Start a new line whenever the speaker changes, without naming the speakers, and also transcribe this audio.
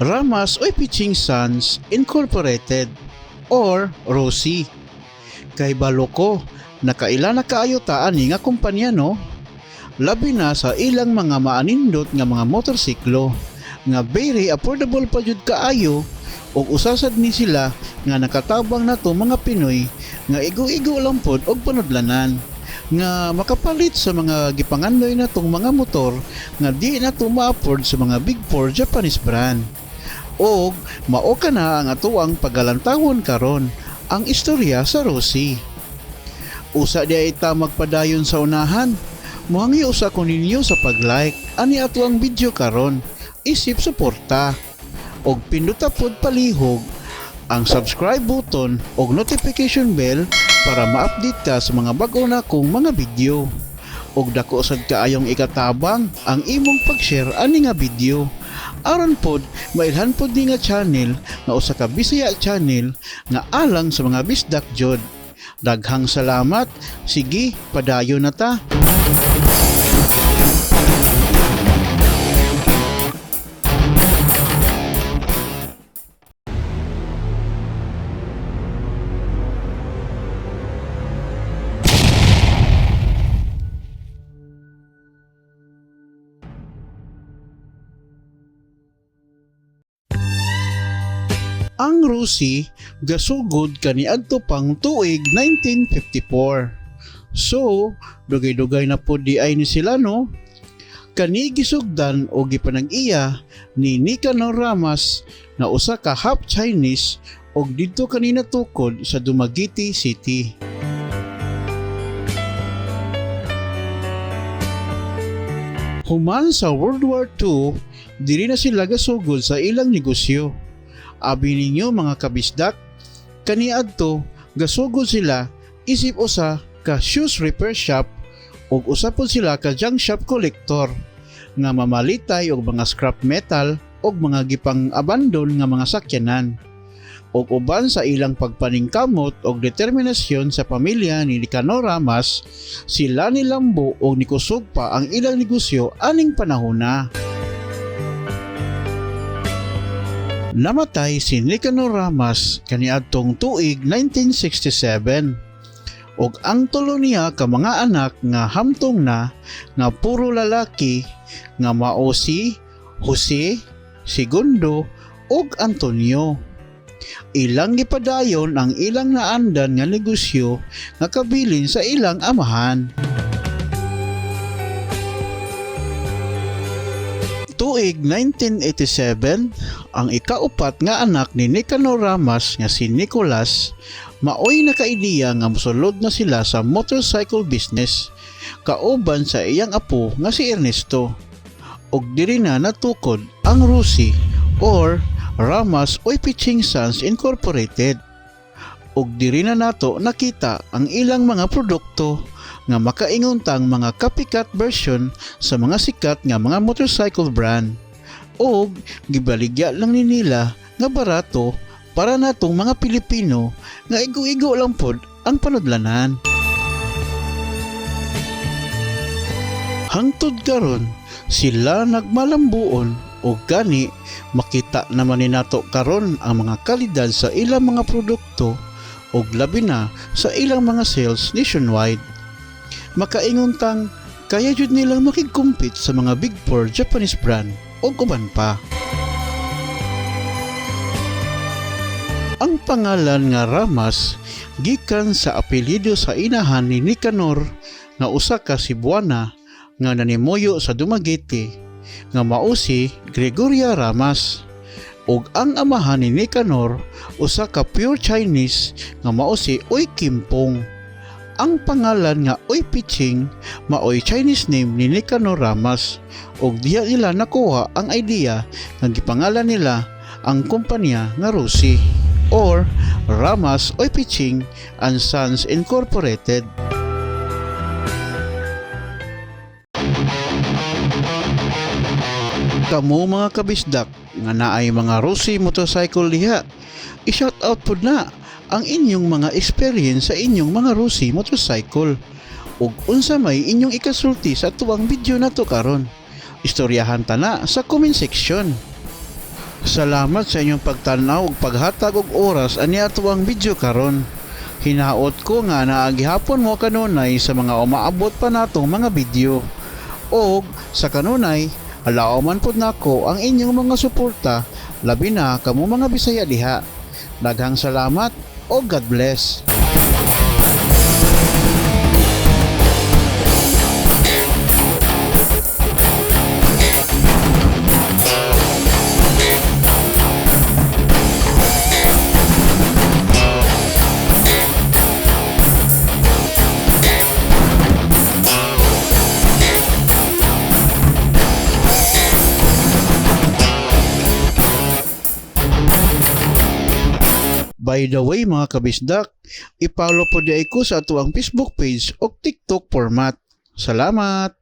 Ramas Oy Piching Sons Incorporated or ROSI. Kay balo ko, nakaila na kaayo ta ani nga kumpanya no? Labi na sa ilang mga maanindot nga mga motorsiklo nga very affordable pa jud kaayo ug usasad ni sila nga nakatabang na to mga Pinoy nga igo-igo lang pod og panudlanan nga makapalit sa mga gipangandoy na tong mga motor nga di na to ma-afford sa mga big four Japanese brand. Og mao ka na ang atuang pagalantawon karon ang istorya sa ROSI. Usa di ita magpadayon sa unahan. Muhangi usa ko ninyo sa pag-like ani atuang video karon. Isip suporta. Og pinduta pod palihog ang subscribe button og notification bell para ma-update ka sa mga bag-o na kong mga video. Og dako sad kaayong ikatabang ang imong pag-share ani nga video. Aron pod mailhan pod ni nga channel nga usa ka Bisaya channel nga alang sa mga bisdak jud. Daghang salamat. Sige, padayon na ta. Ang ROSI gasugod kaniadto pang tuig 1954. So, dugay-dugay na po di ay ni sila no? Kani gisugdan o gipanag-iya ni Nicanor Ramas na usa ka half Chinese og didto kanina tukod sa Dumaguete City. Human sa World War II, diri na sila gasugod sa ilang negosyo. Abi ninyo mga kabisdak, kaniadto gasugod sila isip usa ka shoes repair shop ug usa pod sila ka junk shop collector nga mamalitay og mga scrap metal ug mga gipang abandon nga mga sakyanan. Ug uban sa ilang pagpaningkamot og determinasyon sa pamilya ni Nicanor Ramas, sila nilambo og nikusog pa ang ilang negosyo aning panahona. Namatay si Nicanor Ramas kaniadtong tuig 1967 ug ang tulo niya ka mga anak nga hamtong na nga puro lalaki nga mao si Jose, Segundo ug Antonio. Ilang gipadayon ang ilang naandan nga negosyo nga kabilin sa ilang amahan. Tuig 1987, ang ikaupat nga anak ni Nicanor Ramas nga si Nicolas maoy nakaidiya nga mosulod na sila sa motorcycle business kauban sa iyang apo nga si Ernesto. Og diri na natukod ang ROSI or Ramas Oy Piching Sons Incorporated. Og diri na nato nakita ang ilang mga produkto nga makainguntang mga copycat version sa mga sikat nga mga motorcycle brand. O gibaligya lang ni nila nga barato para natong mga Pilipino nga igo-igo lang pod ang panudlanan. Hangtod karon sila nagmalambuon o gani makita naman ni nato karon ang mga kalidad sa ilang mga produkto o labi na sa ilang mga sales nationwide. Makainguntang kaya jud nilang makig-compete sa mga big four Japanese brand o uban pa. Ang pangalan nga Ramas gikan sa apelyido sa inahan ni Nicanor nga usa ka Cebuana nga nanimuyo sa Dumaguete nga mao si Gregoria Ramas. Ug ang amahan ni Nicanor usa ka pure Chinese nga mao si Oy Kimpong. Ang pangalan nga Oy Piching maoy Chinese name ni Nicanor Ramas ug diha nila nakuha ang idea nga gipangalan nila ang kumpanya nga ROSI or Ramas Oy Piching and Sons Incorporated. Kamo mga kabisdak nga naay mga ROSI motorcycle diha, i-shout out pod na ang inyong mga experience sa inyong mga ROSI motorcycle ug unsa may inyong ikasulti sa tuwang video na to karon. Istoryahan ta na sa comment section. Salamat sa inyong pagtanaw ug paghatag og oras ani ato ang video karon. Hinaot ko nga naagihapon mo kanunay sa mga umaabot pa natong mga video. Og sa kanunay, alao man pud nako ang inyong mga suporta, labi na kamo mga Bisaya diha. Daghang salamat o God bless. By the way mga kabisdak, i-follow po di ko sa atuang Facebook page o TikTok format. Salamat!